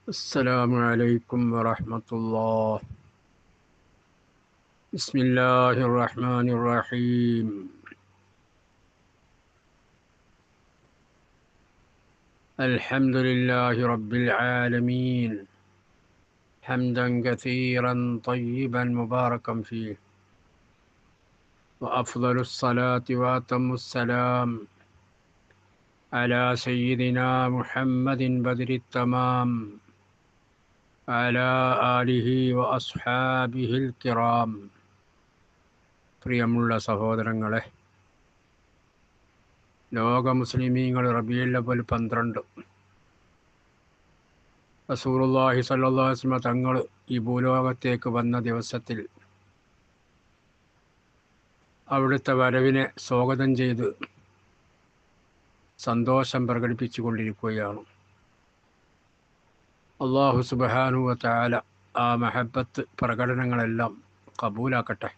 السلام عليكم ورحمة الله. بسم الله الرحمن الرحيم. الحمد لله رب العالمين، حمدا كثيرا طيبا مباركا فيه، وأفضل الصلاة وأتم السلام على سيدنا محمد بدر التمام على آله وأصحابه الكرام. പ്രിയമുള്ള സഹോദരങ്ങളെ, ലോക മുസ്ലിമീങ്ങൾ റബീഉൽ അവ്വൽ 12 റസൂലുള്ളാഹി സ്വല്ലല്ലാഹു അലൈഹി വസല്ലം തങ്ങൾ ഈ ഭൂലോകത്തേക്ക് വന്ന ദിവസത്തിൽ അവിടുത്തെ വരവിനെ സ്വാഗതം ചെയ്ത് സന്തോഷം പ്രകടിപ്പിച്ചു കൊണ്ടിരിക്കുകയാണ്. അല്ലാഹു സുബ്ഹാനഹു വ തആല ആ മഹബത്ത് പ്രകടനങ്ങളെല്ലാം കബൂലാക്കട്ടെ.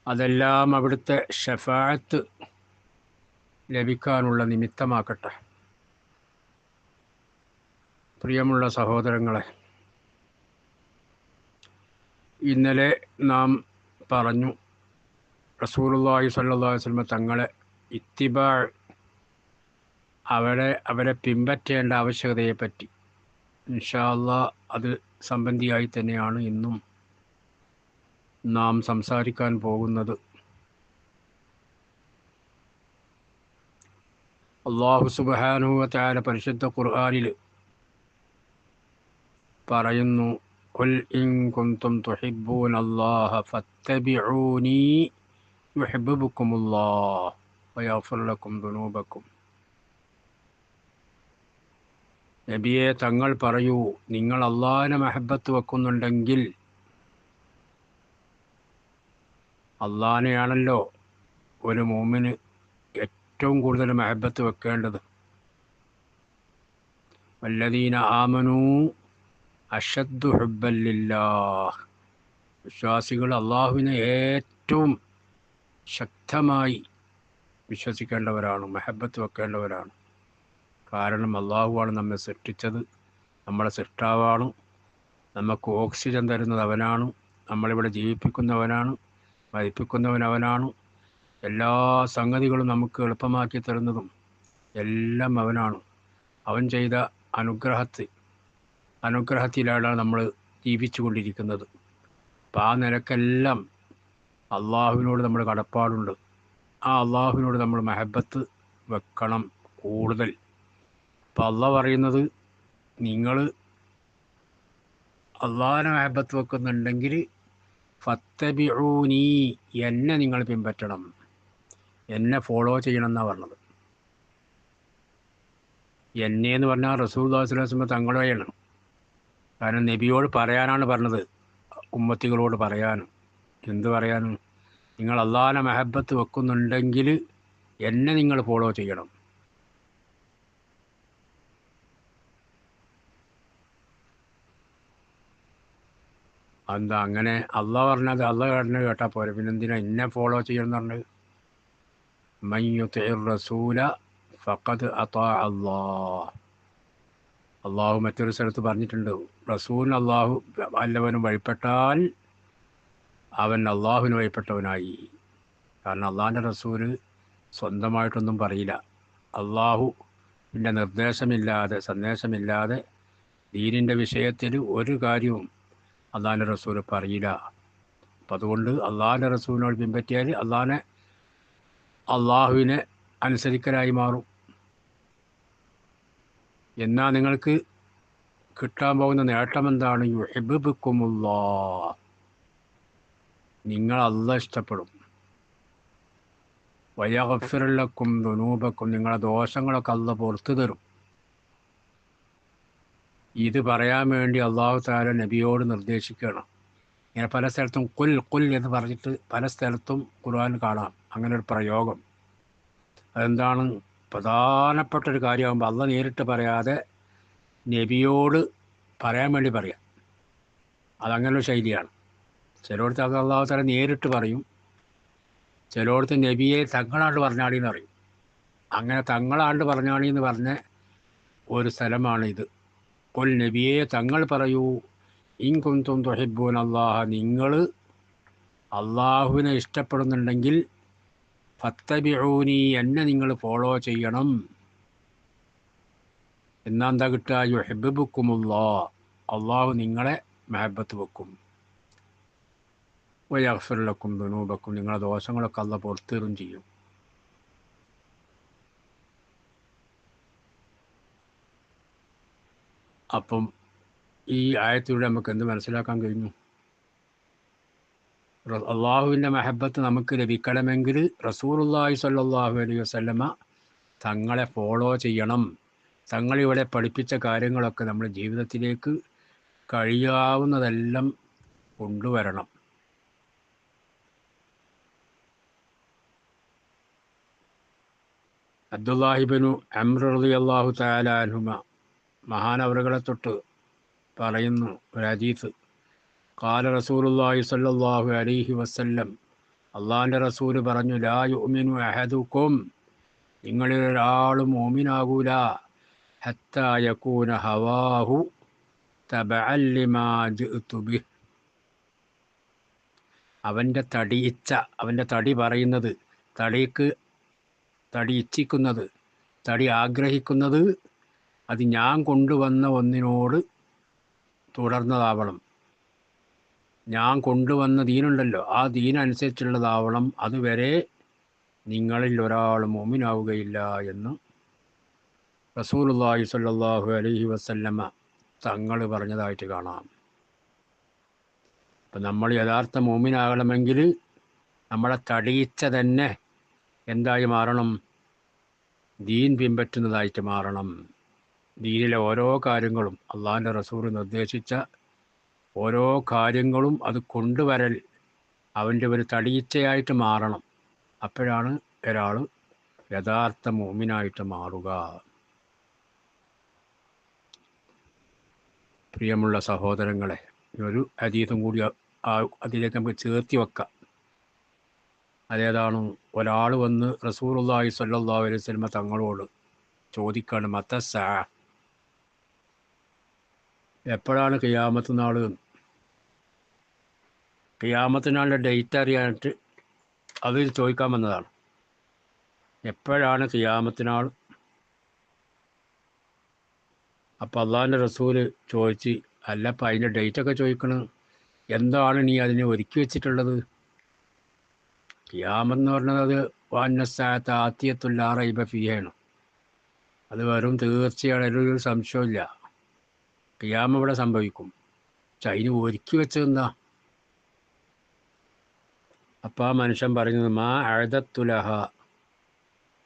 അതെല്ലാം അവിടുത്തെ ഷഫാഅത്ത് ലഭിക്കാനുള്ള നിമിത്തമാക്കട്ടെ. പ്രിയമുള്ള സഹോദരങ്ങളെ, ഇന്നലെ നാം പറഞ്ഞു റസൂലുള്ളാഹി സ്വല്ലല്ലാഹു അലൈഹി വസല്ലം തങ്ങളെ ഇത്തിബാ, അവരെ പിൻപറ്റേണ്ട ആവശ്യകതയെപ്പറ്റി. ഇൻഷാ അല്ലാഹ് അത് സംബന്ധിയായി തന്നെയാണ് ഇന്നും നാം സംസാരിക്കാൻ പോകുന്നത്. അല്ലാഹു സുബ്ഹാനഹു വ തആല പരിശുദ്ധ ഖുർആനിൽ പറയുന്നു, ഖുൽ ഇൻ കുൻതും തുഹിബ്ബൂനല്ലാഹ ഫത്തബിഊനി യുഹിബ്ബുകുമുല്ലാഹ് വയഗ്ഫിർ ലക്കും ദുനൂബക്കും. നബിയെ, തങ്ങൾ പറയൂ, നിങ്ങൾ അള്ളാഹിനെ മഹബത്ത് വെക്കുന്നുണ്ടെങ്കിൽ, അള്ളാഹിനെയാണല്ലോ ഒരു മുഅ്മിന് ഏറ്റവും കൂടുതൽ മഹബത്ത് വെക്കേണ്ടത്. വല്ലദീന ആമനൂ അഷദ്ദു ഹുബ്ബൻ ലില്ലാഹ്. വിശ്വാസികൾ അള്ളാഹുവിനെ ഏറ്റവും ശക്തമായി വിശ്വസിക്കേണ്ടവരാണ്, മഹബത്ത് വെക്കേണ്ടവരാണ്. കാരണം അള്ളാഹുവാണ് നമ്മെ സൃഷ്ടിച്ചത്, നമ്മളെ സൃഷ്ടാവാണ്, നമുക്ക് ഓക്സിജൻ തരുന്നത് അവനാണ്, നമ്മളിവിടെ ജീവിപ്പിക്കുന്നവനാണ്, മരിപ്പിക്കുന്നവനവനാണ്, എല്ലാ സംഗതികളും നമുക്ക് എളുപ്പമാക്കി തരുന്നതും എല്ലാം അവനാണ്. അവൻ ചെയ്ത അനുഗ്രഹത്തിലാണ് നമ്മൾ ജീവിച്ചു കൊണ്ടിരിക്കുന്നത്. അപ്പം ആ നിലക്കെല്ലാം അള്ളാഹുവിനോട് നമ്മൾ കടപ്പാടുണ്ട്. ആ അള്ളാഹുവിനോട് നമ്മൾ മഹബത്ത് വെക്കണം കൂടുതൽ. അപ്പം അള്ളാഹ് പറയുന്നത്, നിങ്ങൾ അള്ളാഹിനെ മഹബത്ത് വെക്കുന്നുണ്ടെങ്കിൽ ഫത്തബിഊനി, എന്നെ നിങ്ങൾ പിൻപറ്റണം, എന്നെ ഫോളോ ചെയ്യണം എന്നാണ് പറഞ്ഞത്. എന്നെ എന്ന് പറഞ്ഞാൽ റസൂലുള്ളാഹി സ്വല്ലല്ലാഹു അലൈഹി വസല്ലം തങ്ങളെയാണ്. കാരണം നബിയോട് പറയാനാണ് പറഞ്ഞത്, ഉമ്മത്തികളോട് പറയാനും. എന്ത് പറയാനും? നിങ്ങൾ അള്ളാഹിനെ മഹബത്ത് വെക്കുന്നുണ്ടെങ്കിൽ എന്നെ നിങ്ങൾ ഫോളോ ചെയ്യണം. എന്താ അങ്ങനെ? അള്ളാഹ് പറഞ്ഞത് അള്ളാഹ് കേട്ടാൽ പോരെ, പിന്നെന്തിനാ എന്നെ ഫോളോ ചെയ്യണം എന്ന് പറഞ്ഞത്? മൻ യുതിഇർ റസൂല ഫഖദ് അതാഅ അല്ലാഹ്. അള്ളാഹു മറ്റൊരു സ്ഥലത്ത് പറഞ്ഞിട്ടുണ്ട്, റസൂലിന് അള്ളാഹു വല്ലവനും വഴിപ്പെട്ടാൽ അവൻ അള്ളാഹുവിന് വഴിപ്പെട്ടവനായി. കാരണം അള്ളാഹിൻ്റെ റസൂല് സ്വന്തമായിട്ടൊന്നും പറയില്ല. അള്ളാഹുവിൻ്റെ സന്ദേശമില്ലാതെ ദീനിൻ്റെ വിഷയത്തിൽ ഒരു കാര്യവും അള്ളാഹിൻ്റെ റസൂല് പറയില്ല. അപ്പം അതുകൊണ്ട് അള്ളാഹിൻ്റെ റസൂലിനോട് പിൻപറ്റിയാൽ അള്ളാഹുവിനെ അനുസരിക്കലായി മാറും. എന്നാൽ നിങ്ങൾക്ക് കിട്ടാൻ പോകുന്ന നേട്ടം എന്താണ്? യുഹിബ്ബുകുമുല്ലാഹ്, നിങ്ങൾ അള്ളാഹ് ഇഷ്ടപ്പെടും. വയഗ്ഫിർ ലക്കും ദുനൂബക്കും, നിങ്ങളുടെ ദോഷങ്ങളൊക്കെ അള്ളാഹ് പുറത്തു തരും. ഇത് പറയാൻ വേണ്ടി അള്ളാഹു തആല നബിയോട് നിർദ്ദേശിക്കണം. ഇങ്ങനെ പല സ്ഥലത്തും കുൽ എന്ന് പറഞ്ഞിട്ട് പല സ്ഥലത്തും ഖുർആൻ കാണാം അങ്ങനെ ഒരു പ്രയോഗം. അതെന്താണ്? പ്രധാനപ്പെട്ടൊരു കാര്യമാകുമ്പോൾ അള്ളാഹ് നേരിട്ട് പറയാതെ നബിയോട് പറയാൻ വേണ്ടി പറയാം. അതങ്ങനൊരു ശൈലിയാണ്. ചിലയിടത്ത് അള്ളാഹു തആല നേരിട്ട് പറയും, ചിലയിടത്ത് നബിയെ തങ്ങളാണ്ട് പറഞ്ഞാളി എന്ന് പറയും. അങ്ങനെ തങ്ങളാണ്ട് പറഞ്ഞാളി എന്ന് പറഞ്ഞ് ഒരു സ്ഥലമാണിത്. ഖുൽ നബിയെ തങ്ങൾ പറയൂ, ഇൻ കുന്തും തുഹിബ്ബൂന അല്ലാഹ, നിങ്ങൾ അള്ളാഹുവിനെ ഇഷ്ടപ്പെടുന്നുണ്ടെങ്കിൽ ഫത്തബിഊനി, എന്നെ നിങ്ങൾ ഫോളോ ചെയ്യണം. എന്നാ എന്താ കിട്ടുക? യുഹിബ്ബുക്കുമുല്ലാഹ്, അള്ളാഹു നിങ്ങളെ മഹബത്ത് വെക്കും. വയഗ്ഫിർ ലക്കും ദുനൂബക്കും, നിങ്ങളുടെ ദോഷങ്ങളൊക്കെ അള്ളാഹ് പുറത്തേറും ചെയ്യും. അപ്പം ഈ ആയത്തിലൂടെ നമുക്ക് എന്ത് മനസ്സിലാക്കാൻ കഴിഞ്ഞു? അള്ളാഹുവിൻ്റെ മഹബത്ത് നമുക്ക് ലഭിക്കണമെങ്കിൽ റസൂലുള്ളാഹി സ്വല്ലല്ലാഹു അലൈഹി വസല്ലമ തങ്ങളെ ഫോളോ ചെയ്യണം. തങ്ങളിവിടെ പഠിപ്പിച്ച കാര്യങ്ങളൊക്കെ നമ്മുടെ ജീവിതത്തിലേക്ക് കഴിയാവുന്നതെല്ലാം കൊണ്ടുവരണം. അബ്ദുല്ലാഹിബ്നു അംർ റളിയല്ലാഹു തആല അൻഹുമ മഹാനവറുകളെ തൊട്ട് പറയുന്നു ഒരു ഹദീസ്. ഖാല റസൂലുള്ളാഹി സ്വല്ലല്ലാഹു അലൈഹി വസല്ലം, അള്ളാഹിൻ്റെ റസൂല് പറഞ്ഞു, ലാ യുഅ്മിനു അഹദുക്കും, നിങ്ങളിൽ ഒരാളും മുഅ്മിനാകൂല, ഹത്താ യകൂന ഹവാഹു തബഅൻ ലിമാ ജിഅ്തു ബിഹ്, അവൻ്റെ തടി പറയുന്നത്, തടി ഇച്ഛിക്കുന്നത്, തടി ആഗ്രഹിക്കുന്നത് അത് ഞാൻ കൊണ്ടുവന്ന ഒന്നിനോട് തുടർന്നതാവണം. ഞാൻ കൊണ്ടുവന്ന ദീനുണ്ടല്ലോ, ആ ദീനനുസരിച്ചുള്ളതാവണം. അതുവരെ നിങ്ങളിൽ ഒരാൾ മുഅ്മിനാവുകയില്ല എന്ന് റസൂലുള്ളാഹി സ്വല്ലല്ലാഹു അലൈഹി വസല്ലമ തങ്ങൾ പറഞ്ഞതായിട്ട് കാണാം. അപ്പം നമ്മൾ യഥാർത്ഥ മുഅ്മിനാകണമെങ്കിൽ നമ്മളെ തടിയിച്ച തന്നെ എന്തായി മാറണം? ദീൻ പിൻപറ്റുന്നതായിട്ട് മാറണം. ദീനിലെ ഓരോ കാര്യങ്ങളും, അള്ളാഹിൻ്റെ റസൂൽ നിർദ്ദേശിച്ച ഓരോ കാര്യങ്ങളും അത് കൊണ്ടുവരൽ അവൻ്റെ ഒരു തടിയിച്ചയായിട്ട് മാറണം. അപ്പോഴാണ് ഒരാൾ യഥാർത്ഥ മുഅ്മിനായിട്ട് മാറുക. പ്രിയമുള്ള സഹോദരങ്ങളെ, ഒരു ഹദീസും കൂടി അതിലേക്ക് നമുക്ക് ചേർത്തി വെക്കാം. അതേതാണ്? ഒരാൾ വന്ന് റസൂലുള്ളാഹി സ്വല്ലല്ലാഹു അലൈഹി വസല്ലം തങ്ങളോട് ചോദിക്കാണ്, മത്തസ്സാ, എപ്പോഴാണ് ഖിയാമത്ത് നാൾ? ഖിയാമത്ത് നാളിൻ്റെ ഡേറ്റ് അറിയാനായിട്ട് അത് ചോദിക്കാൻ വന്നതാണ്. എപ്പോഴാണ് ഖിയാമത്ത് നാൾ? അപ്പോൾ അള്ളാഹിൻ്റെ റസൂല് ചോദിച്ച്, അല്ലപ്പോൾ അതിൻ്റെ ഡേറ്റൊക്കെ ചോദിക്കണം, എന്താണ് നീ അതിനെ ഒരുക്കി വെച്ചിട്ടുള്ളത്? ഖിയാമത്ത് എന്ന് പറഞ്ഞത് അത് വന്നസ്സാഅത്ത ആത്തിയത്തുൽ ലാ റൈബ ഫീഹയാണ്. അത് വെറും തീർച്ചയാണ്, ഒരു സംശയമില്ല. ഖിയാമം ഇവിടെ സംഭവിക്കും. പക്ഷെ അതിന് ഒരുക്കി വെച്ചതെന്താ? അപ്പം ആ മനുഷ്യൻ പറയുന്നത്, മാ അഅദത്തുലഹ,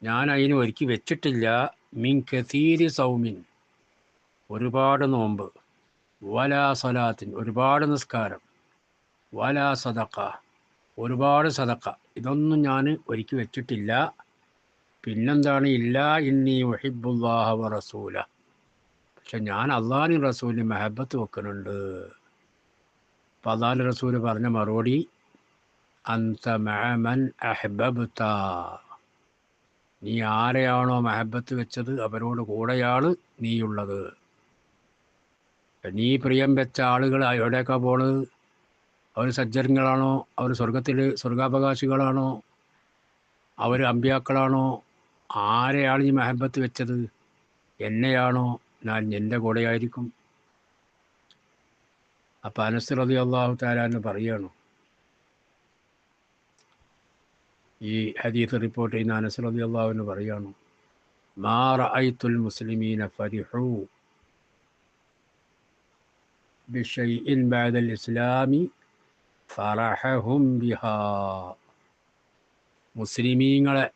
ഞാൻ അതിന് ഒരുക്കി വെച്ചിട്ടില്ല. മിൻ കസീരി സൗമിൻ, ഒരുപാട് നോമ്പ്, വലാ സലാത്തിൻ, ഒരുപാട് നിസ്കാരം, വലാ സദഖ, ഒരുപാട് സദഖ, ഇതൊന്നും ഞാൻ ഒരുക്കി വെച്ചിട്ടില്ല. പിന്നെന്താണ്? ഇല്ലാ ഇന്നി ഉഹിബ്ബുല്ലാഹ വ റസൂല, പക്ഷെ ഞാൻ അള്ളാഹിനും റസൂലിനും മഹബത്ത് വെക്കുന്നുണ്ട്. അപ്പം അള്ളാഹിൻ്റെ റസൂല് പറഞ്ഞ മറുപടി, അൻത മഅ മൻ അഹ്ബബ്ത, നീ ആരെയാണോ മഹബത്ത് വെച്ചത് അവരോട് കൂടെയാണ് നീയുള്ളത്. നീ പ്രിയം വെച്ച ആളുകൾ എവിടേക്കാണ് പോണത്? അവർ സജ്ജനങ്ങളാണോ? അവർ സ്വർഗാവകാശികളാണോ? അവർ അമ്പിയാക്കളാണോ? ആരെയാണ് നീ മഹബത്ത് വെച്ചത്? എന്നെയാണോ? ഞാൻ എൻ്റെ കൂടെയായിരിക്കും. അപ്പം അനസ് റളിയല്ലാഹു തആല എന്ന് പറയുകയാണ്, ഈ ഹദീസ് റിപ്പോർട്ട് ചെയ്യുന്ന അനസ് റളിയല്ലാഹു എന്ന് പറയുകയാണ്, മാ റഅയ്തുൽ മുസ്ലിമീന ഫരിഹു ബിശൈഇൻ ബഅദൽ ഇസ്ലാമി ഫറഹഹും ബിഹാ, മുസ്ലിമീങ്ങളെ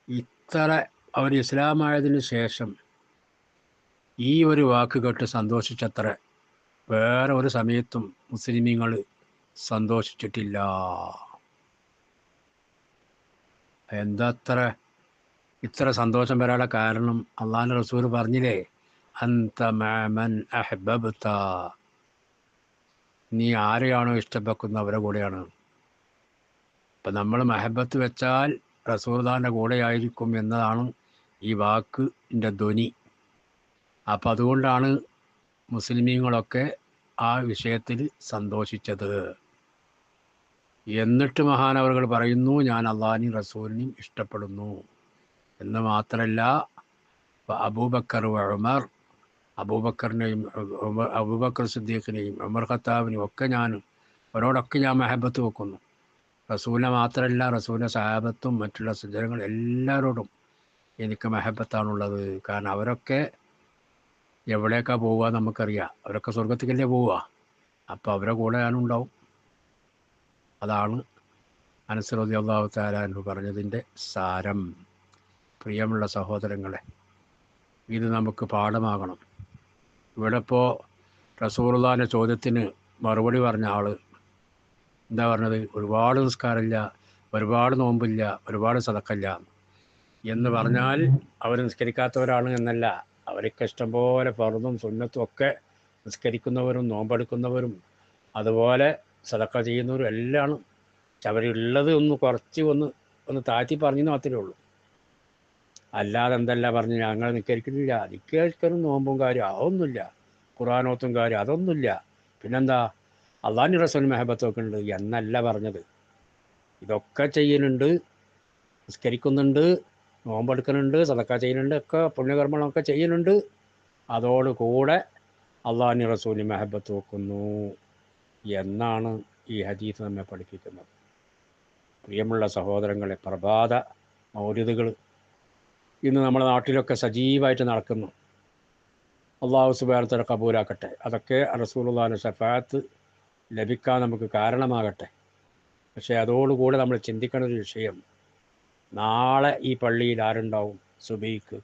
ഇത്ര അവർ ഇസ്ലാമായതിനു ശേഷം ഈ ഒരു വാക്ക് കേട്ട് സന്തോഷിച്ചത്ര വേറെ ഒരു സമയത്തും മുസ്ലിമീങ്ങൾ സന്തോഷിച്ചിട്ടില്ല. എന്താ ഇത്ര സന്തോഷം വരാനുള്ള കാരണം? അള്ളാഹിൻ്റെ റസൂൽ പറഞ്ഞില്ലേ, അൻത മഅ മൻ അഹ്ബബ്ത, നീ ആരെയാണോ ഇഷ്ടപ്പെടുന്ന അവരുടെ കൂടെയാണ്. അപ്പം നമ്മൾ മഹബത്ത് വെച്ചാൽ റസൂലുള്ളാഹിൻ്റെ കൂടെയായിരിക്കും എന്നതാണ് ഈ വാക്കിൻ്റെ ധ്വനി. അപ്പം അതുകൊണ്ടാണ് മുസ്ലിമീങ്ങളൊക്കെ ആ വിഷയത്തിൽ സന്തോഷിച്ചത്. എന്നിട്ട് മഹാനവറുകൾ പറയുന്നു, ഞാൻ അള്ളാഹിനെയും റസൂലിനെയും ഇഷ്ടപ്പെടുന്നു എന്ന് മാത്രമല്ല, അബൂബക്കർ ഉമർ, അബൂബക്കറിനെയും അബൂബക്കർ സിദ്ദീഖിനെയും ഉമർ ഖത്താബിനെയും ഒക്കെ അവരോടൊക്കെ ഞാൻ മഹബത്ത് വെക്കുന്നു. റസൂലിനെ മാത്രമല്ല, റസൂലിൻ്റെ സഹാബത്തും മറ്റുള്ള സജ്ജനങ്ങൾ എല്ലാവരോടും എനിക്ക് മഹബത്താണുള്ളത്. കാരണം അവരൊക്കെ എവിടേക്കാണ് പോവുക നമുക്കറിയാം. അവരൊക്കെ സ്വർഗത്തിക്കല്ലേ പോവുക. അപ്പോൾ അവരുടെ കൂടെ ഞാനുണ്ടാവും. അതാണ് അനസ് റളിയല്ലാഹു തആല അൻഹു പറഞ്ഞതിൻ്റെ സാരം. പ്രിയമുള്ള സഹോദരങ്ങളെ, ഇത് നമുക്ക് പാഠമാകണം. ഇവിടെ ഇപ്പോൾ റസൂലുള്ളാഹിൻ്റെ ചോദ്യത്തിന് മറുപടി പറഞ്ഞ ആൾ എന്താ പറഞ്ഞത്? ഒരുപാട് നിസ്കാരമില്ല, ഒരുപാട് നോമ്പില്ല, ഒരുപാട് സദഖയില്ല എന്ന് പറഞ്ഞാൽ അവർ നിസ്കരിക്കാത്തവരാണ് എന്നല്ല. അവർക്ക് ഇഷ്ടംപോലെ ഫർളും സുന്നത്തും ഒക്കെ നിസ്കരിക്കുന്നവരും നോമ്പെടുക്കുന്നവരും അതുപോലെ സദഖ ചെയ്യുന്നവരും എല്ലാം. അവരുള്ളത് കുറച്ച് ഒന്ന് താഴ്ത്തി പറഞ്ഞു മാത്രമേ ഉള്ളൂ. അല്ലാതെ എന്തല്ല പറഞ്ഞു ഞങ്ങൾ നിസ്കരിക്കുന്നില്ല, നിസ്കരിക്കലും നോമ്പും കാര്യം അതൊന്നുമില്ല, ഖുർആനോത്തും കാര്യം അതൊന്നുമില്ല, പിന്നെന്താ അള്ളാഹുവിൻ്റെ റസൂലിന് മഹബത്തൊക്കെ ഉണ്ട് എന്നല്ല പറഞ്ഞത്. ഇതൊക്കെ ചെയ്യുന്നുണ്ട്, നിസ്കരിക്കുന്നുണ്ട്, നോമ്പെടുക്കുന്നുണ്ട്, സദഖ ചെയ്യുന്നുണ്ട്, ഒക്കെ പുണ്യകർമ്മങ്ങളൊക്കെ ചെയ്യുന്നുണ്ട്. അതോടുകൂടെ അള്ളാഹുവിൻ്റെ റസൂലിന് മഹബത്ത് വെക്കുന്നു എന്നാണ് ഈ ഹദീസ് നമ്മെ പഠിപ്പിക്കുന്നത്. പ്രിയമുള്ള സഹോദരങ്ങളെ, പ്രഭാത മൗലിദുകൾ ഇന്ന് നമ്മുടെ നാട്ടിലൊക്കെ സജീവമായിട്ട് നടക്കുന്നു. അള്ളാഹു സുബ്ഹാനഹു വ തആല കബൂലാക്കട്ടെ. അതൊക്കെ റസൂലുള്ളാഹിന്റെ ശഫാഅത്ത് ലഭിക്കാൻ നമുക്ക് കാരണമാകട്ടെ. പക്ഷേ അതോടുകൂടെ നമ്മൾ ചിന്തിക്കേണ്ട ഒരു വിഷയം, നാളെ ഈ പള്ളിയിൽ ആരുണ്ടാവും സുബഹിക്ക്?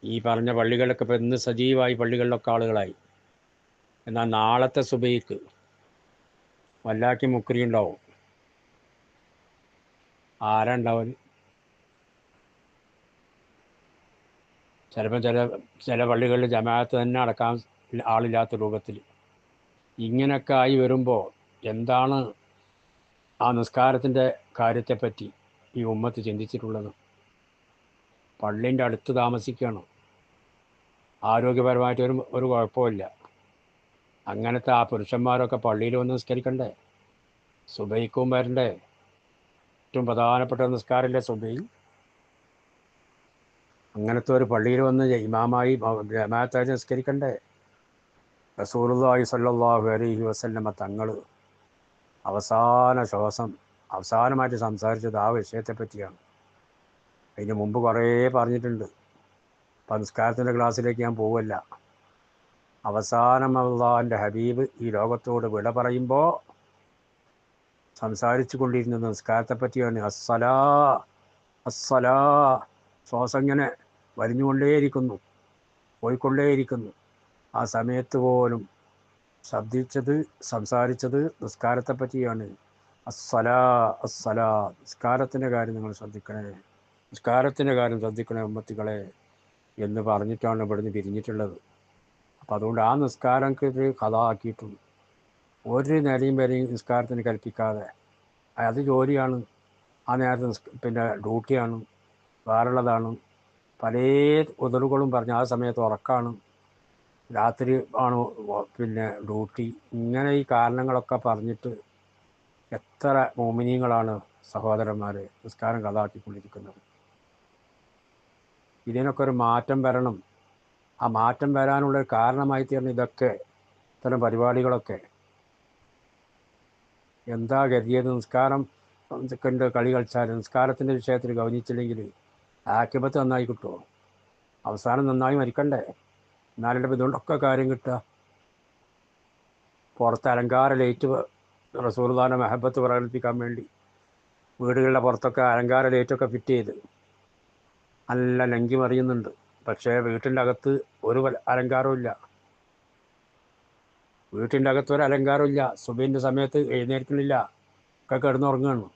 ഈ പറഞ്ഞ പള്ളികളിലൊക്കെ ഇപ്പോൾ ഇന്ന് സജീവമായി പള്ളികളിലൊക്കെ ആളുകളായി. എന്നാൽ നാളത്തെ സുബഹിക്ക് വല്ലാക്കി മുക്രി ഉണ്ടാവും. ആരാ ഉണ്ടാവും? ചിലപ്പോൾ ചില പള്ളികളിൽ ജമാഅത്ത് തന്നെ അടക്കാൻ ആളില്ലാത്ത രൂപത്തിൽ ഇങ്ങനെയൊക്കെ ആയി വരുമ്പോൾ എന്താണ് ആ നിസ്കാരത്തിൻ്റെ കാര്യത്തെപ്പറ്റി ഈ ഉമ്മത്ത് ചിന്തിച്ചിട്ടുള്ളത്? പള്ളീൻ്റെ അടുത്ത് താമസിക്കുകയാണ്, ആരോഗ്യപരമായിട്ട് ഒരു കുഴപ്പമില്ല. അങ്ങനത്തെ ആ പുരുഷന്മാരൊക്കെ പള്ളിയിൽ വന്ന് നിസ്കരിക്കണ്ടേ? സുബഹിക്കും വരണ്ടേ? ഏറ്റവും പ്രധാനപ്പെട്ട നിസ്കാരമല്ലേ സുബഹി? അങ്ങനത്തെ ഒരു പള്ളിയിൽ വന്ന് ഇമാമായി ജമാഅത്തായി നിസ്കരിക്കണ്ടേ? റസൂലുള്ളാഹി സ്വല്ലല്ലാഹു അലൈഹി വസല്ലമ തങ്ങൾ അവസാനമായിട്ട് സംസാരിച്ചത് ആ വിഷയത്തെ പറ്റിയാണ്. അതിന് മുമ്പ് കുറേ പറഞ്ഞിട്ടുണ്ട്. അപ്പം നിസ്കാരത്തിൻ്റെ ക്ലാസ്സിലേക്ക് ഞാൻ പോവല്ല. അവസാനം അള്ളാഹിൻ്റെ ഹബീബ് ഈ ലോകത്തോട് വിട പറയുമ്പോൾ സംസാരിച്ചു കൊണ്ടിരുന്നത് നിസ്കാരത്തെ പറ്റിയാണ്. അസ്സലാ അസ്സലാ, ശ്വാസം ഇങ്ങനെ വലിഞ്ഞുകൊണ്ടേയിരിക്കുന്നു, പോയിക്കൊണ്ടേയിരിക്കുന്നു. ആ സമയത്ത് പോലും സംസാരിച്ചത് നിസ്കാരത്തെ പറ്റിയാണ്. അസ്സലാ അസ്സലാ, നിസ്കാരത്തിൻ്റെ കാര്യം നിങ്ങൾ ശ്രദ്ധിക്കണേ, നിസ്കാരത്തിൻ്റെ കാര്യം ശ്രദ്ധിക്കണേ ഉമ്മത്തികളെ എന്ന് പറഞ്ഞിട്ടാണ് ഇവിടുന്ന് പിരിഞ്ഞിട്ടുള്ളത്. അപ്പം അതുകൊണ്ട് ആ നിസ്കാരങ്ങൾക്ക് കഥ ആക്കിയിട്ടുണ്ട്. ഒരു നിലയും വരെയും നിസ്കാരത്തിന് കൽപ്പിക്കാതെ, അത് ജോലിയാണ്, ആ നേരത്തെ പിന്നെ ഡ്യൂട്ടിയാണ്, വേറുള്ളതാണ്, പല ഉദറുകളും പറഞ്ഞ് ആ സമയത്ത് ഉറക്കാണ്, രാത്രി ആണ് പിന്നെ ഡ്യൂട്ടി, ഇങ്ങനെ ഈ കാരണങ്ങളൊക്കെ പറഞ്ഞിട്ട് എത്ര മോമിനീങ്ങളാണ് സഹോദരന്മാർ നിസ്കാരം കഥാക്കിക്കൊണ്ടിരിക്കുന്നത്. ഇതിനൊക്കെ ഒരു മാറ്റം വരണം. ആ മാറ്റം വരാനുള്ളൊരു കാരണമായി തീർന്ന ഇതൊക്കെ ഇത്തരം പരിപാടികളൊക്കെ. എന്താ കരുതിയത്? നിസ്കാരം കണ്ട് കളി കളിച്ചാൽ, നിസ്കാരത്തിൻ്റെ വിഷയത്തിൽ ഗൗനിച്ചില്ലെങ്കിൽ ആക്കിബത്ത് നന്നായി കിട്ടുമോ? അവസാനം നന്നായി മരിക്കണ്ടേ? എന്നാലും ഇതുകൊണ്ടൊക്കെ കാര്യം കിട്ടുക. പുറത്ത് അലങ്കാര ലൈറ്റ്, റസൂലുള്ളാഹിന്റെ മഹബത്ത് പ്രകടിപ്പിക്കാൻ വേണ്ടി വീടുകളുടെ പുറത്തൊക്കെ അലങ്കാര ലൈറ്റൊക്കെ ഫിറ്റ് ചെയ്ത് നല്ല ലങ്കി മറിയുന്നുണ്ട്. പക്ഷേ വീട്ടിൻ്റെ അകത്ത് ഒരു അലങ്കാരവും ഇല്ല. വീട്ടിൻ്റെ അകത്ത് ഒരു അലങ്കാരവും ഇല്ല. സുബഹിൻ്റെ സമയത്ത് എഴുന്നേൽക്കണില്ല, ഒക്കെ കിടന്നുറങ്ങുകയാണ്.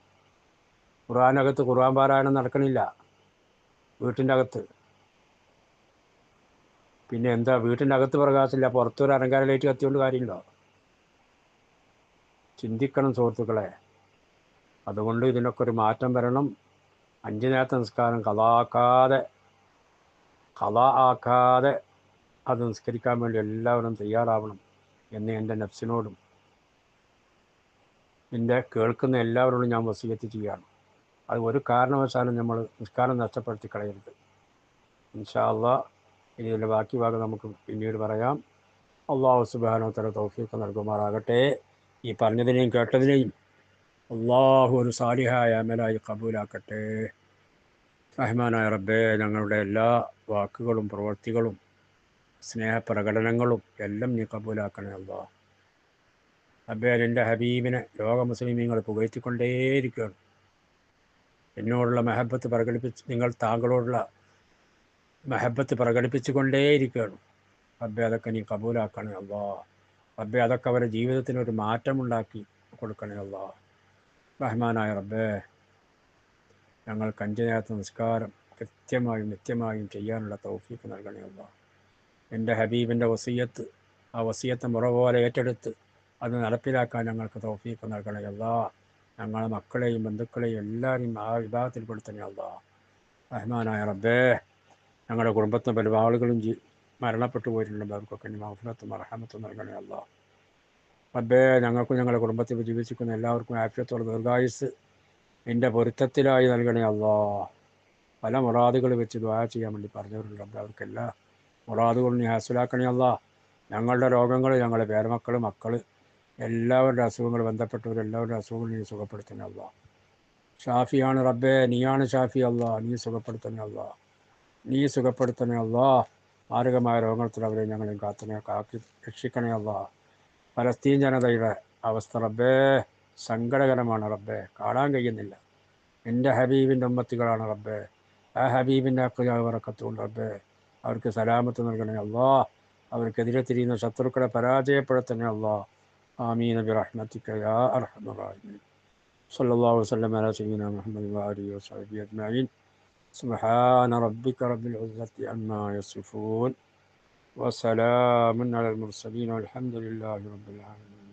ഖുർആനകത്ത് ഖുർആൻ പാരായണം നടക്കണില്ല വീട്ടിൻ്റെ അകത്ത്. പിന്നെ എന്താ? വീട്ടിൻ്റെ അകത്ത് പ്രകാശമില്ല, പുറത്തൊരു അലങ്കാര ലൈറ്റ് കത്തിക്കൊണ്ട് കാര്യമുണ്ടോ? ചിന്തിക്കണം സുഹൃത്തുക്കളെ. അതുകൊണ്ട് ഇതിനൊക്കെ ഒരു മാറ്റം വരണം. 5 നേരത്തെ നിസ്കാരം കളാക്കാതെ ഖളാ ആക്കാതെ അത് നിസ്കരിക്കാൻ വേണ്ടി എല്ലാവരും തയ്യാറാവണം എന്ന് എൻ്റെ നഫ്സിനോടും എൻ്റെ കേൾക്കുന്ന എല്ലാവരോടും ഞാൻ വസിയത്ത് ചെയ്യുകയാണ്. അത് ഒരു കാരണവശാലും നമ്മൾ നിസ്കാരം നഷ്ടപ്പെടുത്തി കളയരുത്. ഇൻഷാ അള്ളാഹ് ഇതിൻ്റെ ബാക്കി ഭാഗം നമുക്ക് പിന്നീട് പറയാം. അള്ളാഹു സുബ്ഹാനഹു വ തആല തൗഫീഖ് നൽകുമാറാകട്ടെ. ഈ പറഞ്ഞതിനെയും കേട്ടതിനെയും അള്ളാഹു ഒരു സാലിഹായ അമലായി കബൂലാക്കട്ടെ. റഹ്മാനായ റബ്ബേ, ഞങ്ങളുടെ എല്ലാ വാക്കുകളും പ്രവൃത്തികളും സ്നേഹപ്രകടനങ്ങളും എല്ലാം നീ കബൂലാക്കണേ അള്ളാഹ്. റബ്ബേ, നിൻ്റെ ഹബീബിനെ ലോക മുസ്ലിമീങ്ങൾ പുകഴ്ത്തിക്കൊണ്ടേയിരിക്കുകയാണ്. എന്നോടുള്ള മെഹബത്ത് നിങ്ങൾ താങ്കളോടുള്ള മെഹബത്ത് പ്രകടിപ്പിച്ചു കൊണ്ടേയിരിക്കുകയാണ്. റബ്ബേ, അതൊക്കെ നീ കബൂലാക്കണേ അള്ളാഹ്. റബ്ബേ, അതൊക്കെ അവരുടെ ജീവിതത്തിനൊരു മാറ്റമുണ്ടാക്കി കൊടുക്കണേ അള്ളാഹ്. റഹ്മാനായ റബ്ബേ, ഞങ്ങൾക്ക് 5 നേരത്തെ നിസ്കാരം കൃത്യമായും നിത്യമായും ചെയ്യാനുള്ള തൗഫീഖ് നൽകണേ അള്ളാഹ്. എൻ്റെ ഹബീബിൻ്റെ വസിയത്ത്, ആ വസിയത്ത് മുറ പോലെ ഏറ്റെടുത്ത് അത് നടപ്പിലാക്കാൻ ഞങ്ങൾക്ക് തൗഫീഖ് നൽകണേ അള്ളാഹ്. ഞങ്ങളെ മക്കളെയും ബന്ധുക്കളെയും എല്ലാവരെയും ആ വിഭാഗത്തിൽപ്പെടുത്തണേ അള്ളാഹ്. റഹ്മാനായ റബ്ബേ, ഞങ്ങളുടെ കുടുംബത്തിന് പല ആളുകളും മരണപ്പെട്ടു പോയിട്ടുണ്ട്. അവർക്കൊക്കെ നീ മഗ്ഫിറത്തും റഹ്മത്തും നൽകണേ അള്ളാഹ്. റബ്ബേ, ഞങ്ങൾക്കും ഞങ്ങളുടെ കുടുംബത്തിൽ ജീവിച്ചിരിക്കുന്ന എല്ലാവർക്കും ആഫിയത്തോടെ ദീർഘായുസ്സ് നിൻ്റെ പൊരുത്തത്തിലായി നൽകണേ അള്ളാഹ്. പല മുറാദുകൾ വെച്ച് ദുആ ചെയ്യാൻ വേണ്ടി പറഞ്ഞവരുണ്ട്. റബ്ബേ, അവർക്കെല്ലാ മുറാദുകളും നീ ഹാസിലാക്കണേ അള്ളാഹ്. ഞങ്ങളുടെ രോഗങ്ങൾ, ഞങ്ങളുടെ പേരമക്കൾ, മക്കൾ, എല്ലാവരുടെ അസുഖങ്ങൾ, ബന്ധപ്പെട്ടവരെല്ലാവരുടെ അസുഖങ്ങൾ നീ സുഖപ്പെടുത്തണേ അള്ളാഹ്. ഷാഫിയാണ് റബ്ബേ, നീയാണ് ഷാഫി അള്ളാഹ്. നീ സുഖപ്പെടുത്തണേ അള്ളാഹ്. നീ സുഖപ്പെടുത്തണേ അള്ളാഹ്. മാരകമായ രോഗത്തിൽ അവരെ ഞങ്ങളെയും കാക്കി രക്ഷിക്കണേ അള്ളാഹ്. ഫലസ്തീൻ ജനതയുടെ അവസ്ഥ റബ്ബേ സങ്കടകരമാണ് റബ്ബേ, കാണാൻ കഴിയുന്നില്ല. എൻ്റെ ഹബീബിൻ്റെ ഉമ്മത്തികളാണ് റബ്ബേ. ആ ഹബീബിൻ്റെ അക്കജാവറക്കത്തുകൊണ്ട് റബ്ബേ അവർക്ക് സലാമത്ത് നൽകണേ അള്ളാഹ്. അവർക്കെതിരെ തിരിയുന്ന ശത്രുക്കളെ പരാജയപ്പെടുത്തണേ അള്ളാഹ്. ആമീൻ ബിറഹ്മതിക യാ അർഹമർ റഹീമീൻ. സല്ലല്ലാഹു വസല്ലം അലാ സയ്യിദിനാ മുഹമ്മദ് വആലിഹി വസഹ്ബിഹി അജ്മഈൻ. സുബ്ഹാന റബ്ബിക റബ്ബിൽ ഇസ്സത്തി അമ്മാ യസിഫൂൻ വസലാമുൻ അലൽ മുർസലീൻ വൽഹംദുലില്ലാഹി റബ്ബിൽ ആലമീൻ.